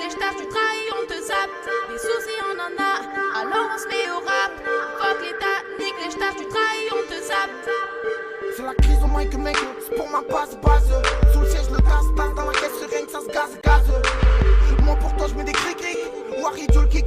les stars, tu trahis, on te zappe. Des soucis, on en a, alors on se met au rap. Fuck l'état, nique les stars, tu trahis, on te zappe. C'est la crise au mic, mec, c'est pour ma base. Sous le siège, le gaz, dans la caisse, rien que ça se gaz. Moi pour toi, je mets des cric-cric. Wari, Joel, kick.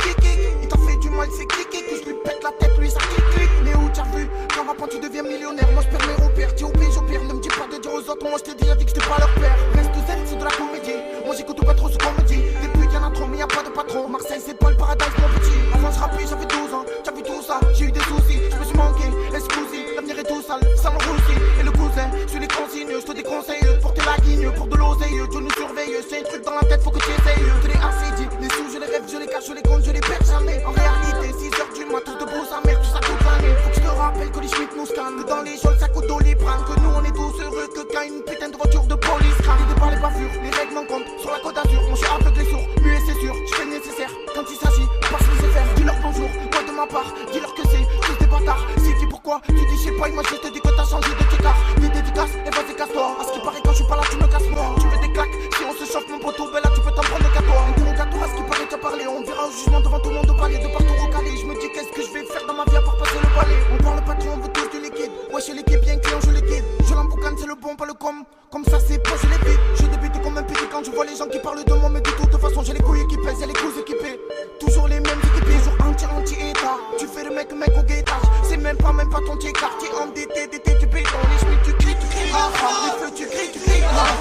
Il t'a fait du mal, c'est clic. Que je lui pète la tête, lui, ça clic. Mais où t'as vu, quand rappant, tu deviens millionnaire. Moi, je perds mes repères, t'es au pays, j'opère. Ne me dis pas de dire aux autres, moi, je t'ai déjà dit que j'étais pas leur père. Reste zen, c'est de la comédie. Moi, j'écoute pas trop ce qu'on me dit. Des putes, y'en a trop, mais y'a pas de patron. Marseille, c'est pas le paradise, mon petit. Avant, je rappais, j'avais 12 ans. T'as vu tout ça, j'ai eu des soucis. Je me suis manqué, excusez. L'avenir est tout sale, ça me roussit. Et le cousin, je les consigne, je te déconseille. Porter la guigne pour de l'oseille, Dieu nous surveille. C'est un truc dans la tête, faut que tu essayes. Je l'ai assez dit, les sous, je les rêve, je les cache, je les compte, je les perds jamais. En réalité, 6h du matin, tous debout, sa mère, tout ça toute l'année. Faut que je te rappelle que les Schmitt nous scannent. Que dans les geôles, ça coûte Doliprane. Que nous, on est tous heureux que quand une putain de voiture de police crame. L'idée par les bavures, les règles m'en comptent. Sur la côte d'Azur, moi je suis aveugle et sourd. Muet, c'est sûr, je fais le nécessaire. Quand il s'agit, passe les faire. Dis-leur bonjour, moi de ma part, dis-leur que c'est tous des bâtards. Si dis pourquoi, tu dis je sais pas, moi je te dis que t'as changé de tes cartes. Des dédicaces, et vas-y casse-toi. À ce qui paraît quand je suis pas là, tu me casses moi. Tu veux des claques, si on se chauffe mon poteau, ben là tu peux t'en prendre qu'à toi. Interrogatoire, à ce qui paraît t'as parlé. On verra au jugement devant tout le monde au palais. De partout recalé, je me dis qu'est-ce que je vais faire dans ma vie à part passer le balai. On parle le patron, on veut tous du liquide. Ouais, chez l'équipe, bien client, je les guide. Je l'emboucane, c'est le bon, pas le com. Comme ça, c'est pas, je les vide. Je débute comme un petit quand je vois les gens qui parlent de moi. Mais de toute façon, j'ai les couilles qui pèsent, y'a les couilles équipées. Toujours les mêmes équipés, jour anti-état. Tu fais le mec au guettage. C'est même pas ton tiers-quart. T'es endetté, tu payes ton les chemins, tu cries. Les feux, tu cries.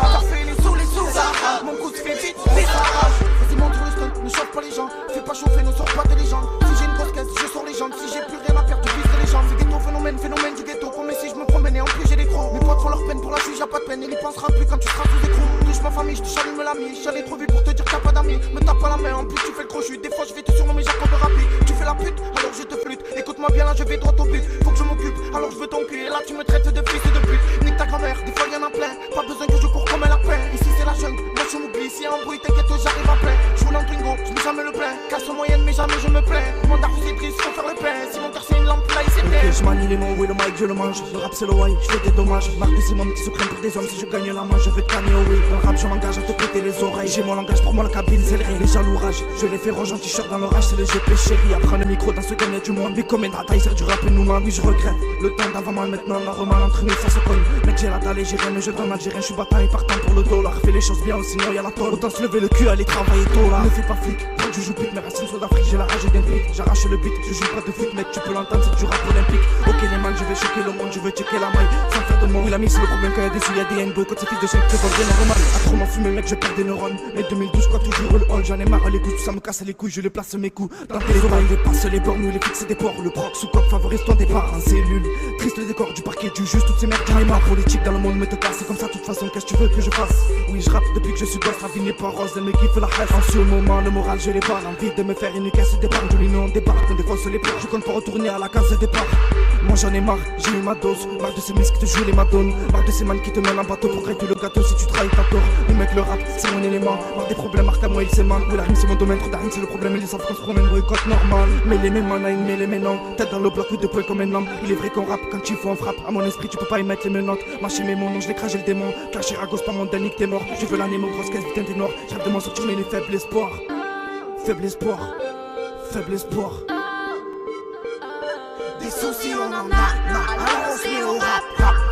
T'as fait les sous. Mon coup se fait vite. Vas-y, montre le stunt, ne chauffe pas les gens. Fais pas chauffer, ne sors pas des légendes. Si j'ai une grosse caisse, je sors les jambes. Si j'ai plus rien à perdre, tu vises les jambes. C'est ghetto, phénomène du ghetto. Comme si je me promène et en plus j'ai des crocs. Mes potes font leur peine, pour la juge y'a pas de peine. Il y pensera plus quand tu seras sous écrou. Touche ma famille, je te challume l'ami. J'allais trop vite pour te dire que t'as pas d'amis. Me tape pas la main, en plus tu fais le crochu. Des fois je vais te surnommer Jacob rapide. Tu fais la pute, alors je te flûte. Écoute-moi bien là, je vais droit au but. Faut que je m'occupe, alors je veux ton cul. Et là tu me traites de fils et de pute. Nique ta grand-mère, des fois y'en a plein. Pas besoin que je cours comme un lapin. Ici c'est la jungle, moi je m'oublie. Si y'a un bruit, t'inquiète, j'arrive à plein. Je roule en Twingo, je mets jamais le plein. Casse moyenne, mais jamais je me plains. Mon darf c'est triste, faut faire le pain. Si mon cœur c'est une lampe, là il s'éteint. Je manie les mots, oui le mic je le mange. Le rap c'est le why, je fais des dommages. Marque de ces mômes qui se prennent pour des hommes. Si je gagne la main, je vais te canner au oui. Dans le rap je m'engage à te péter les oreilles. J'ai mon langage pour moi la cabine c'est le rire. Les jaloux rage, je les fais ranger en t-shirt dans l'orage. C'est le GP chéri, apprends le micro dans ce game y'a du monde. Mais comme une bataille c'est du rap et nous man, oui je regrette. Le temps d'avant mal maintenant, la remale entre nous ça se colle. Mec j'ai la dalle et j'ai rien mais je donne algérien. Je suis bataille partant pour le dollar. Fais les choses bien sinon y'a la tolle. Autant se lever le cul, aller travailler tôt là. Ne fais pas flic, quand je joue pute, mes racines sont d'Afrique. J'ai la rage d'un flic, j'arrache le beat. Je joue pas de foot mec, tu peux l'entendre c'est du rap olympique. Ok les man, je vais choquer le monde, je veux checker la maille. Sans faire de mon oui, l'ami c'est le problème quand y'a des sous, y'a des NB. Quand c'est fils de 5 secondes, c'est normal. À trop m'en fumer mec, je perds des neurones. Mais 2012 quoi toujours le hall, j'en ai marre les coups, tout ça me casse les couilles, je les place mes coups. Dans tes oreilles, il dépasse les bornes, nous les fixes des ports. Le proc sous coque favorise ton départ en cellule. Triste le décor du parquet du juge, toutes ces merdes, j'en ai marre. Politique dans le monde me te casse, c'est comme ça de toute façon, qu'est-ce que tu veux que je fasse? Oui je rappe depuis que je suis gosse, la vie n'est pas rose, elle me kiffe la haine. En sur le moment, le moral je l'ai pas, l'envie de me faire une caisse d'épargne. Je lui non débarque, on défonce les portes, je compte pas retourner à la case de départ. Moi j'en ai marre, j'ai eu ma dose. Marre de ces miss qui te jouent les madones. Marre de ces man qui te mènent en bateau pour gratter le gâteau. Si tu trahis ta tort, le mec le rap c'est mon élément. Marre des problèmes, marque à moi il s'émane. Oui la rime c'est mon domaine, trop d'arime c'est le problème. Et les enfants se promènent, boycott normal. Mais les mêmes man a une mêlée mais non. Tête dans le bloc ou deux points comme un homme. Il est vrai qu'on rappe quand il faut on frappe. À mon esprit tu peux pas y mettre les menottes. Mâcher mes mots, non je l'ai craché le démon. Caché à gauche par mon dernier que t'es mort. Je veux la Nemo, grosse caisse, putain t'es noir. J'arrête de m'en sortir mais les faibles espoirs. Faible espoir, faible espoir. Des soucis on en a, alors on se met au rap.